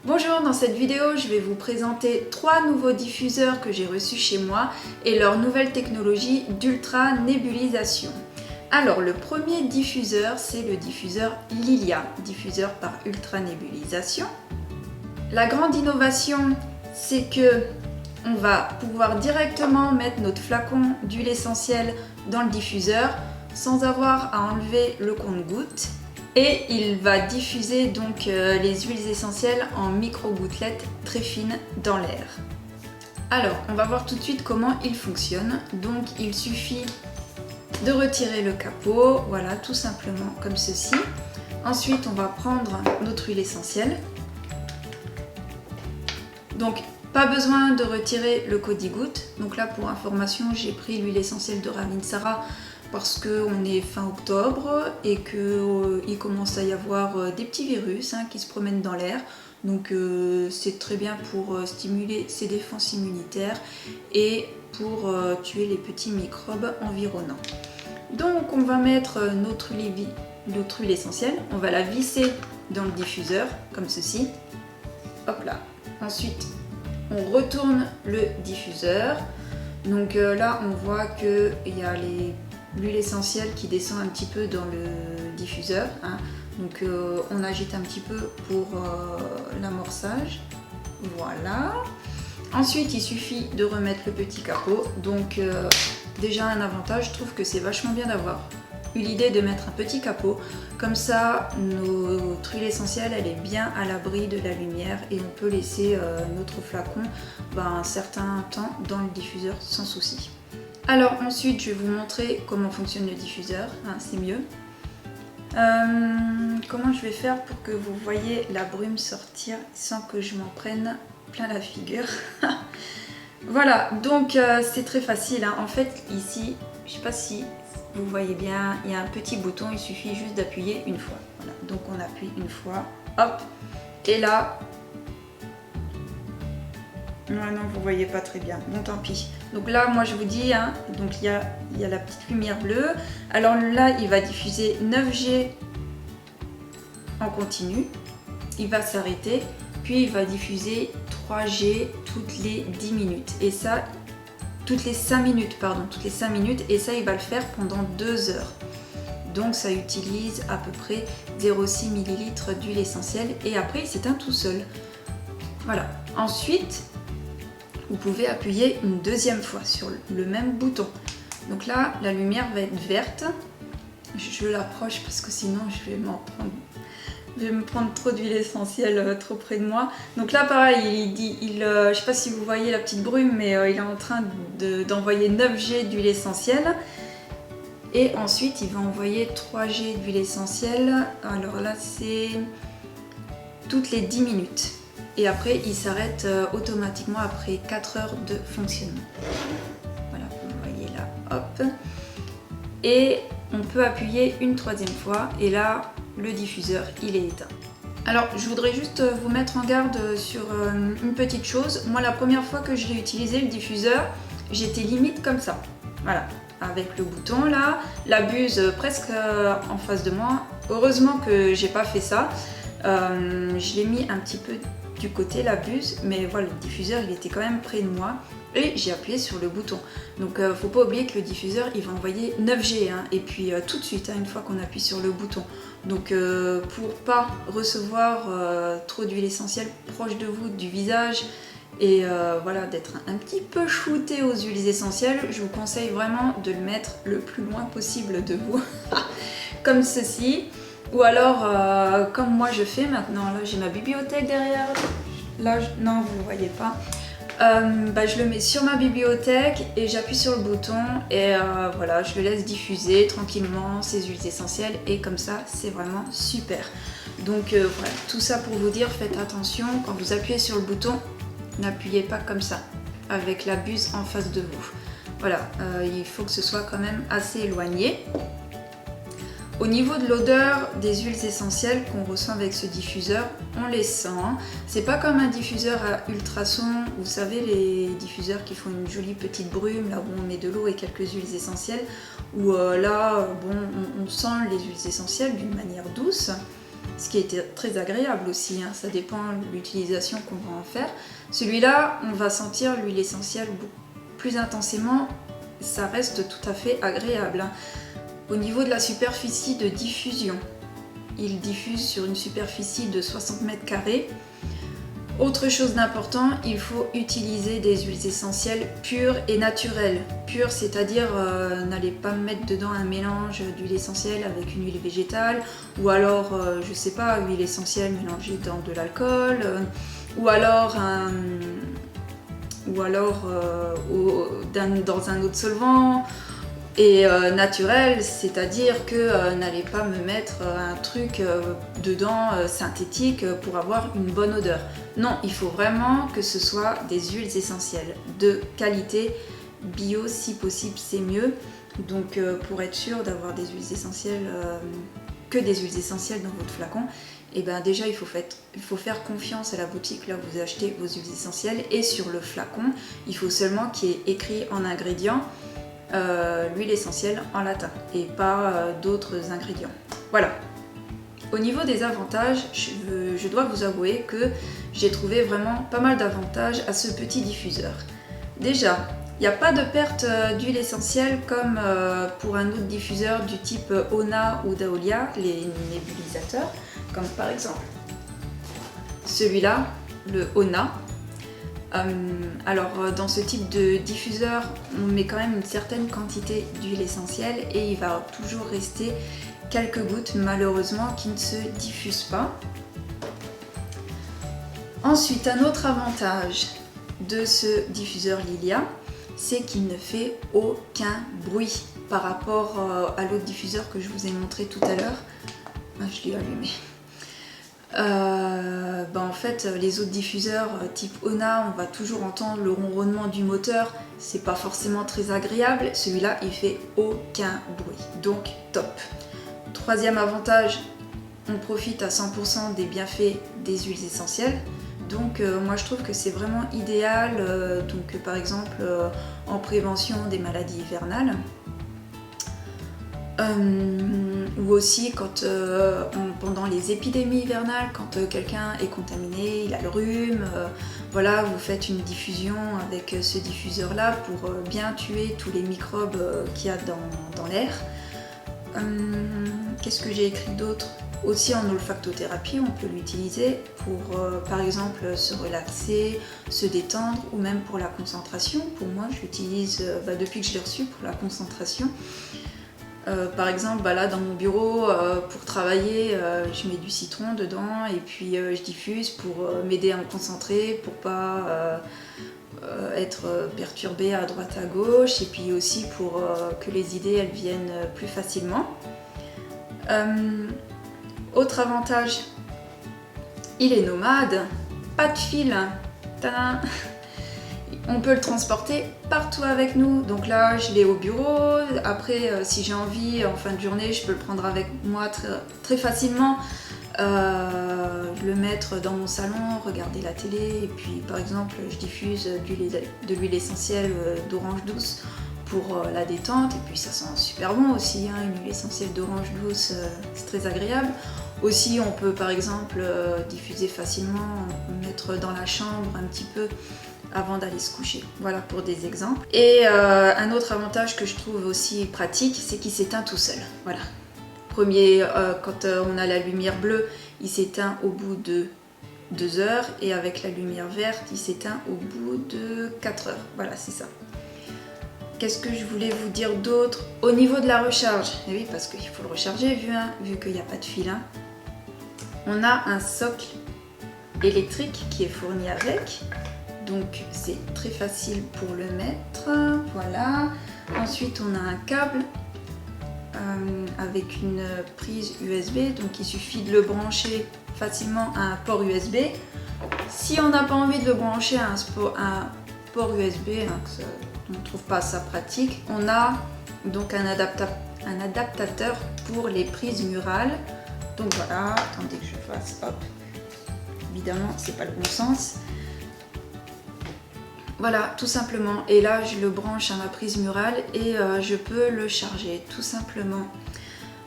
Bonjour, dans cette vidéo, je vais vous présenter 3 nouveaux diffuseurs que j'ai reçus chez moi et leur nouvelle technologie d'ultra nébulisation. Alors, le premier diffuseur, c'est le diffuseur Lilia, diffuseur par ultra nébulisation. La grande innovation, c'est que on va pouvoir directement mettre notre flacon d'huile essentielle dans le diffuseur sans avoir à enlever le compte-gouttes. Et il va diffuser donc les huiles essentielles en micro-gouttelettes très fines dans l'air. Alors, on va voir tout de suite comment il fonctionne. Donc, il suffit de retirer le capot, voilà, tout simplement comme ceci. Ensuite, on va prendre notre huile essentielle. Donc, pas besoin de retirer le codi-goutte. Donc là, pour information, j'ai pris l'huile essentielle de Ravinsara parce qu'on est fin octobre et qu'il commence à y avoir des petits virus qui se promènent dans l'air. Donc c'est très bien pour stimuler ses défenses immunitaires et pour tuer les petits microbes environnants. Donc on va mettre notre huile essentielle, on va la visser dans le diffuseur comme ceci. Hop là. Ensuite, on retourne le diffuseur. Donc là, on voit qu'il y a l'huile essentielle qui descend un petit peu dans le diffuseur. Donc on agite un petit peu pour l'amorçage. Voilà. Ensuite, il suffit de remettre le petit capot. Donc déjà un avantage, je trouve que c'est vachement bien d'avoir eu l'idée de mettre un petit capot. Comme ça, notre huile essentielle, elle est bien à l'abri de la lumière et on peut laisser notre flacon un certain temps dans le diffuseur sans souci. Alors ensuite, je vais vous montrer comment fonctionne le diffuseur, c'est mieux. Comment je vais faire pour que vous voyez la brume sortir sans que je m'en prenne plein la figure. Voilà, donc c'est très facile. En fait, ici, je ne sais pas si vous voyez bien, il y a un petit bouton, il suffit juste d'appuyer une fois. Voilà, donc on appuie une fois, hop, et là, non, vous voyez pas très bien, bon tant pis. Donc là, moi je vous dis, donc il y a la petite lumière bleue. Alors là, il va diffuser 9G en continu, il va s'arrêter, puis il va diffuser 3G toutes les 10 minutes. Et ça, toutes les 5 minutes, et ça, il va le faire pendant 2 heures. Donc ça utilise à peu près 0,6 ml d'huile essentielle et après il s'éteint tout seul. Voilà. Ensuite, vous pouvez appuyer une deuxième fois sur le même bouton. Donc là, la lumière va être verte. Je l'approche parce que sinon je vais me prendre trop d'huile essentielle trop près de moi. Donc là, pareil, je ne sais pas si vous voyez la petite brume, mais il est en train d'envoyer 9G d'huile essentielle. Et ensuite, il va envoyer 3G d'huile essentielle. Alors là, c'est toutes les 10 minutes. Et après, il s'arrête automatiquement après 4 heures de fonctionnement. Voilà, vous voyez là, hop. Et on peut appuyer une troisième fois. Et là, le diffuseur, il est éteint. Alors, je voudrais juste vous mettre en garde sur une petite chose. Moi, la première fois que je l'ai utilisé, le diffuseur, j'étais limite comme ça. Voilà, avec le bouton là, la buse presque en face de moi. Heureusement que j'ai pas fait ça. Je l'ai mis un petit peu du côté, la buse, mais voilà, le diffuseur il était quand même près de moi et j'ai appuyé sur le bouton. Donc faut pas oublier que le diffuseur il va envoyer 9G et puis tout de suite une fois qu'on appuie sur le bouton. Donc pour pas recevoir trop d'huile essentielle proche de vous, du visage, et voilà, d'être un petit peu shooté aux huiles essentielles, je vous conseille vraiment de le mettre le plus loin possible de vous, comme ceci. Ou alors, comme moi je fais maintenant, là j'ai ma bibliothèque derrière, là, non vous ne voyez pas, je le mets sur ma bibliothèque et j'appuie sur le bouton et voilà, je le laisse diffuser tranquillement ces huiles essentielles et comme ça c'est vraiment super. Donc voilà, tout ça pour vous dire, faites attention, quand vous appuyez sur le bouton, n'appuyez pas comme ça, avec la buse en face de vous. Voilà, il faut que ce soit quand même assez éloigné. Au niveau de l'odeur des huiles essentielles qu'on ressent avec ce diffuseur, on les sent. C'est pas comme un diffuseur à ultrasons, vous savez les diffuseurs qui font une jolie petite brume, là où on met de l'eau et quelques huiles essentielles, où là, bon, on sent les huiles essentielles d'une manière douce. ce qui était très agréable aussi, hein. Ça dépend de l'utilisation qu'on va en faire. Celui-là, on va sentir l'huile essentielle plus intensément, ça reste tout à fait agréable, hein. Au niveau de la superficie de diffusion, il diffuse sur une superficie de 60 mètres carrés. Autre chose d'important, il faut utiliser des huiles essentielles pures et naturelles. Pures, c'est-à-dire n'allez pas mettre dedans un mélange d'huile essentielle avec une huile végétale, ou alors, je sais pas, huile essentielle mélangée dans de l'alcool, ou alors dans un autre solvant. Et naturel, c'est-à-dire que n'allez pas me mettre un truc dedans synthétique pour avoir une bonne odeur. Non, il faut vraiment que ce soit des huiles essentielles de qualité, bio si possible, c'est mieux. Donc pour être sûr d'avoir des huiles essentielles, que des huiles essentielles dans votre flacon, et bien déjà il faut faire confiance à la boutique là où vous achetez vos huiles essentielles, et sur le flacon, il faut seulement qu'il y ait écrit en ingrédients l'huile essentielle en latin et pas d'autres ingrédients. Voilà. Au niveau des avantages, je dois vous avouer que j'ai trouvé vraiment pas mal d'avantages à ce petit diffuseur. Déjà, il n'y a pas de perte d'huile essentielle comme pour un autre diffuseur du type Ona ou Daolia, les nébulisateurs, comme par exemple celui-là, le Ona. Alors dans ce type de diffuseur, on met quand même une certaine quantité d'huile essentielle et il va toujours rester quelques gouttes malheureusement qui ne se diffusent pas. Ensuite, un autre avantage de ce diffuseur Lilia, c'est qu'il ne fait aucun bruit par rapport à l'autre diffuseur que je vous ai montré tout à l'heure. Ah, je l'ai allumé. En fait, les autres diffuseurs type Ona, on va toujours entendre le ronronnement du moteur, c'est pas forcément très agréable. Celui-là, il fait aucun bruit, donc top. Troisième avantage, on profite à 100% des bienfaits des huiles essentielles. Donc moi je trouve que c'est vraiment idéal, par exemple en prévention des maladies hivernales. Ou aussi pendant les épidémies hivernales, quand quelqu'un est contaminé, il a le rhume, voilà, vous faites une diffusion avec ce diffuseur là pour bien tuer tous les microbes qu'il y a dans l'air. Qu'est-ce que j'ai écrit d'autre? Aussi en olfactothérapie, on peut l'utiliser pour par exemple se relaxer, se détendre, ou même pour la concentration. Pour moi, je l'utilise depuis que je l'ai reçu pour la concentration. Par exemple, là dans mon bureau, pour travailler, je mets du citron dedans et puis je diffuse pour m'aider à me concentrer, pour pas être perturbée à droite à gauche, et puis aussi pour que les idées elles viennent plus facilement. Autre avantage, il est nomade, pas de fil, tadam. On peut le transporter partout avec nous. Donc là, je l'ai au bureau. Après, si j'ai envie, en fin de journée, je peux le prendre avec moi très facilement. Le mettre dans mon salon, regarder la télé. Et puis, par exemple, je diffuse de l'huile essentielle d'orange douce pour la détente. Et puis, ça sent super bon aussi, hein, une huile essentielle d'orange douce, c'est très agréable. Aussi, on peut, par exemple, diffuser facilement, mettre dans la chambre un petit peu avant d'aller se coucher. Voilà pour des exemples. Et un autre avantage que je trouve aussi pratique, c'est qu'il s'éteint tout seul. Voilà. Premier, quand on a la lumière bleue, il s'éteint au bout de 2 heures, et avec la lumière verte, il s'éteint au bout de 4 heures. Voilà, c'est ça. Qu'est-ce que je voulais vous dire d'autre? Au niveau de la recharge, et oui, parce qu'il faut le recharger vu qu'il n'y a pas de fil. On a un socle électrique qui est fourni avec. Donc c'est très facile pour le mettre, voilà. Ensuite on a un câble avec une prise USB, donc il suffit de le brancher facilement à un port USB. Si on n'a pas envie de le brancher à un port USB, on ne trouve pas ça pratique, on a donc un adaptateur pour les prises murales. Donc voilà, attendez que je fasse, hop, évidemment c'est pas le bon sens. Voilà, tout simplement. Et là, je le branche à ma prise murale et je peux le charger, tout simplement.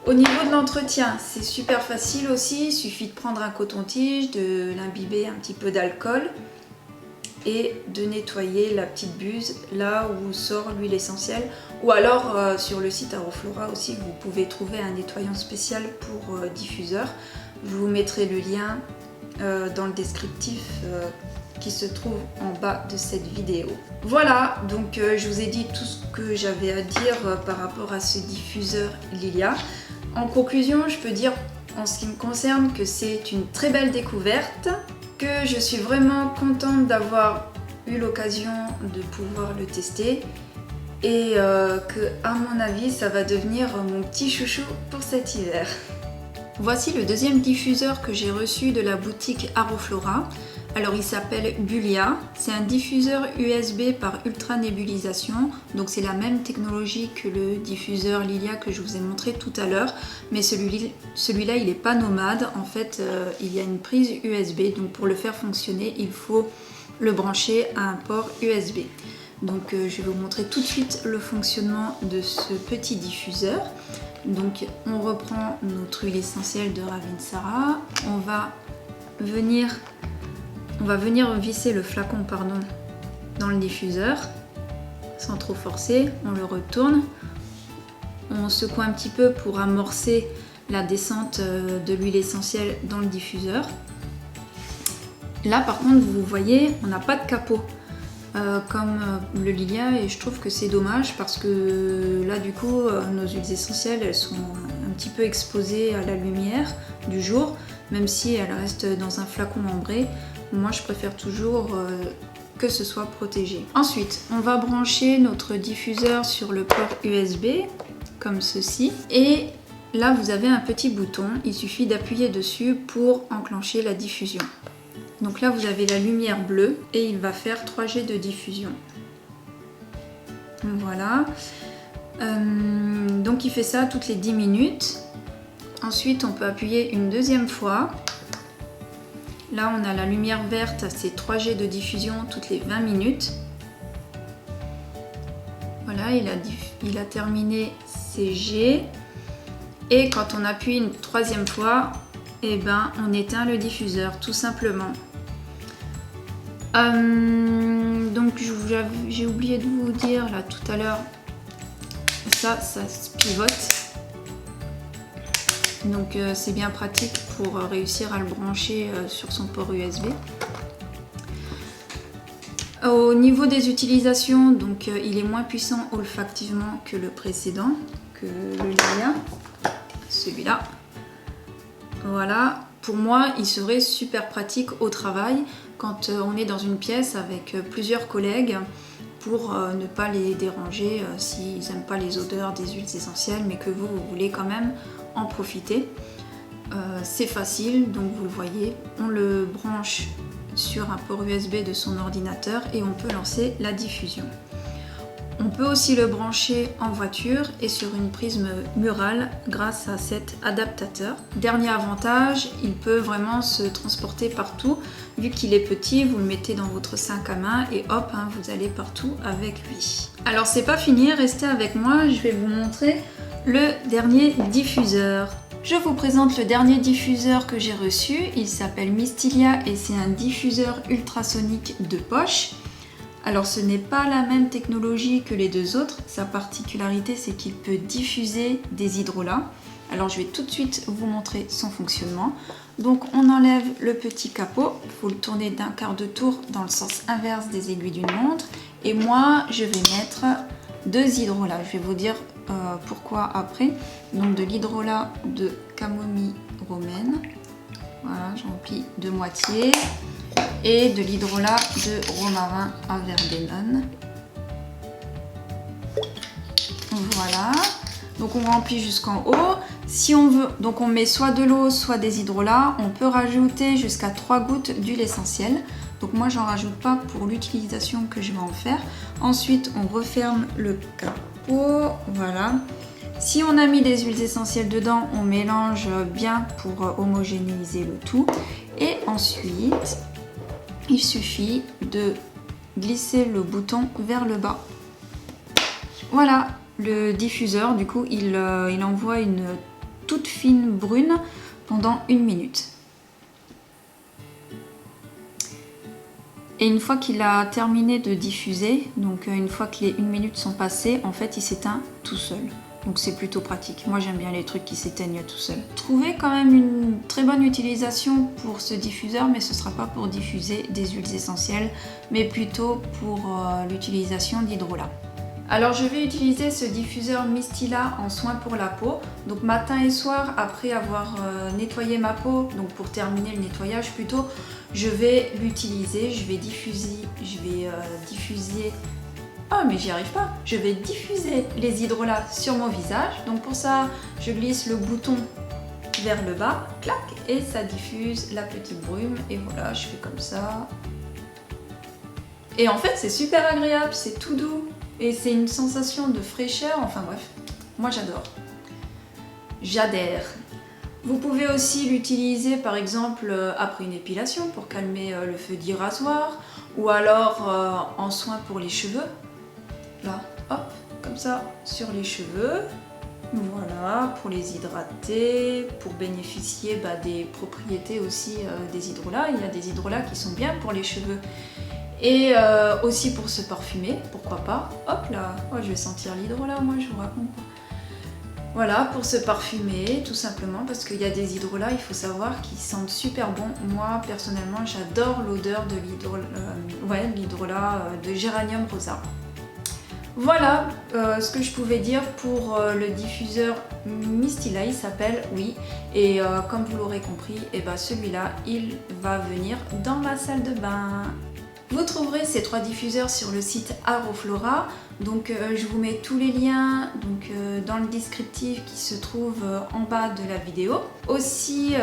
Au niveau de l'entretien, c'est super facile aussi, il suffit de prendre un coton-tige, de l'imbiber un petit peu d'alcool et de nettoyer la petite buse là où sort l'huile essentielle. Ou alors sur le site Aroflora aussi, vous pouvez trouver un nettoyant spécial pour diffuseur. Je vous mettrai le lien dans le descriptif qui se trouve en bas de cette vidéo. Voilà, donc je vous ai dit tout ce que j'avais à dire par rapport à ce diffuseur Lilia. En conclusion, je peux dire en ce qui me concerne que c'est une très belle découverte, que je suis vraiment contente d'avoir eu l'occasion de pouvoir le tester et que à mon avis ça va devenir mon petit chouchou pour cet hiver. Voici le deuxième diffuseur que j'ai reçu de la boutique Aroflora. Alors il s'appelle Bulia, c'est un diffuseur USB par ultra nébulisation, donc c'est la même technologie que le diffuseur Lilia que je vous ai montré tout à l'heure, mais celui-là il n'est pas nomade, en fait il y a une prise USB, donc pour le faire fonctionner il faut le brancher à un port USB. Donc je vais vous montrer tout de suite le fonctionnement de ce petit diffuseur. Donc on reprend notre huile essentielle de Ravinsara, on va venir visser le flacon dans le diffuseur sans trop forcer, on le retourne, on secoue un petit peu pour amorcer la descente de l'huile essentielle dans le diffuseur. Là par contre vous voyez on n'a pas de capot comme le Lilia et je trouve que c'est dommage parce que là du coup nos huiles essentielles elles sont un petit peu exposées à la lumière du jour, même si elles restent dans un flacon membré. Moi je préfère toujours que ce soit protégé. Ensuite on va brancher notre diffuseur sur le port USB comme ceci et là vous avez un petit bouton, il suffit d'appuyer dessus pour enclencher la diffusion. Donc là vous avez la lumière bleue et il va faire 3G de diffusion. Voilà. Donc il fait ça toutes les 10 minutes. Ensuite on peut appuyer une deuxième fois. Là on a la lumière verte, c'est 3G de diffusion toutes les 20 minutes. Voilà, il a terminé ses G. Et quand on appuie une troisième fois, eh ben, on éteint le diffuseur tout simplement. Donc j'ai oublié de vous dire là tout à l'heure, ça se pivote. Donc c'est bien pratique pour réussir à le brancher sur son port USB. Au niveau des utilisations, donc il est moins puissant olfactivement que le précédent, que le Lilia, celui-là. Voilà, pour moi il serait super pratique au travail quand on est dans une pièce avec plusieurs collègues pour ne pas les déranger s'ils n'aiment pas les odeurs des huiles essentielles mais que vous voulez quand même en profiter. C'est facile, donc vous le voyez, on le branche sur un port USB de son ordinateur et on peut lancer la diffusion. On peut aussi le brancher en voiture et sur une prise murale grâce à cet adaptateur. Dernier avantage, il peut vraiment se transporter partout. Vu qu'il est petit, vous le mettez dans votre sac à main et hop, hein, vous allez partout avec lui. Alors c'est pas fini, restez avec moi, je vais vous montrer le dernier diffuseur. Je vous présente le dernier diffuseur que j'ai reçu, il s'appelle Mystilia et c'est un diffuseur ultrasonique de poche. Alors ce n'est pas la même technologie que les deux autres, sa particularité c'est qu'il peut diffuser des hydrolats. Alors je vais tout de suite vous montrer son fonctionnement. Donc on enlève le petit capot, il faut le tourner d'un quart de tour dans le sens inverse des aiguilles d'une montre. Et moi je vais mettre 2 hydrolats, je vais vous dire pourquoi après. Donc de l'hydrolat de camomille romaine, voilà, je remplis de moitié. Et de l'hydrolat de romarin à verbenone. Voilà, donc on remplit jusqu'en haut. Si on veut, donc on met soit de l'eau, soit des hydrolats. On peut rajouter jusqu'à 3 gouttes d'huile essentielle. Donc moi j'en rajoute pas pour l'utilisation que je vais en faire. Ensuite on referme le capot, voilà. Si on a mis des huiles essentielles dedans, on mélange bien pour homogénéiser le tout. Et ensuite, il suffit de glisser le bouton vers le bas. Voilà, le diffuseur, du coup, il envoie une toute fine brune pendant 1 minute. Et une fois qu'il a terminé de diffuser, donc une fois que les 1 minute sont passées, en fait il s'éteint tout seul. Donc c'est plutôt pratique. Moi j'aime bien les trucs qui s'éteignent tout seul. Trouvez quand même une très bonne utilisation pour ce diffuseur, mais ce ne sera pas pour diffuser des huiles essentielles, mais plutôt pour l'utilisation d'hydrolat. Alors je vais utiliser ce diffuseur Mistila en soin pour la peau. Donc matin et soir, après avoir nettoyé ma peau, donc pour terminer le nettoyage plutôt, je vais l'utiliser, je vais diffuser, oh mais j'y arrive pas. Je vais diffuser les hydrolats sur mon visage. Donc pour ça, je glisse le bouton vers le bas, clac, et ça diffuse la petite brume. Et voilà, je fais comme ça. Et en fait, c'est super agréable, c'est tout doux. Et c'est une sensation de fraîcheur, enfin bref, moi j'adore. J'adhère. Vous pouvez aussi l'utiliser par exemple après une épilation pour calmer le feu du rasoir, ou alors en soin pour les cheveux. Là, hop, comme ça, sur les cheveux. Voilà, pour les hydrater, pour bénéficier des propriétés aussi des hydrolats. Il y a des hydrolats qui sont bien pour les cheveux. Et aussi pour se parfumer, pourquoi pas. Hop là, oh, je vais sentir l'hydrolat, moi je vous raconte pas. Voilà, pour se parfumer, tout simplement, parce qu'il y a des hydrolats, il faut savoir, qu'ils sentent super bon. Moi, personnellement, j'adore l'odeur de l'hydrolat de géranium rosa. Voilà ce que je pouvais dire pour le diffuseur Mistila, il s'appelle, oui. Et comme vous l'aurez compris, celui-là, il va venir dans ma salle de bain. Vous trouverez ces 3 diffuseurs sur le site Aroflora, donc je vous mets tous les liens dans le descriptif qui se trouve en bas de la vidéo. Aussi,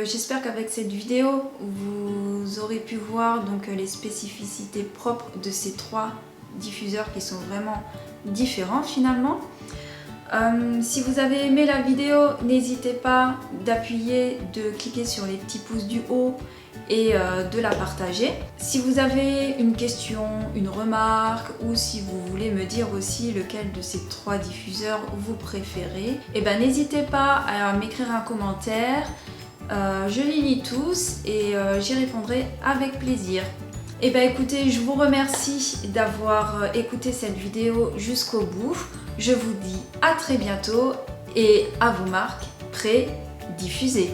j'espère qu'avec cette vidéo, vous aurez pu voir les spécificités propres de ces 3 diffuseurs qui sont vraiment différents finalement. Si vous avez aimé la vidéo, n'hésitez pas de cliquer sur les petits pouces du haut et de la partager. Si vous avez une question, une remarque, ou si vous voulez me dire aussi lequel de ces 3 diffuseurs vous préférez, n'hésitez pas à m'écrire un commentaire. Je les lis tous et j'y répondrai avec plaisir. Écoutez, je vous remercie d'avoir écouté cette vidéo jusqu'au bout. Je vous dis à très bientôt et à vos marques, prêts, diffusez.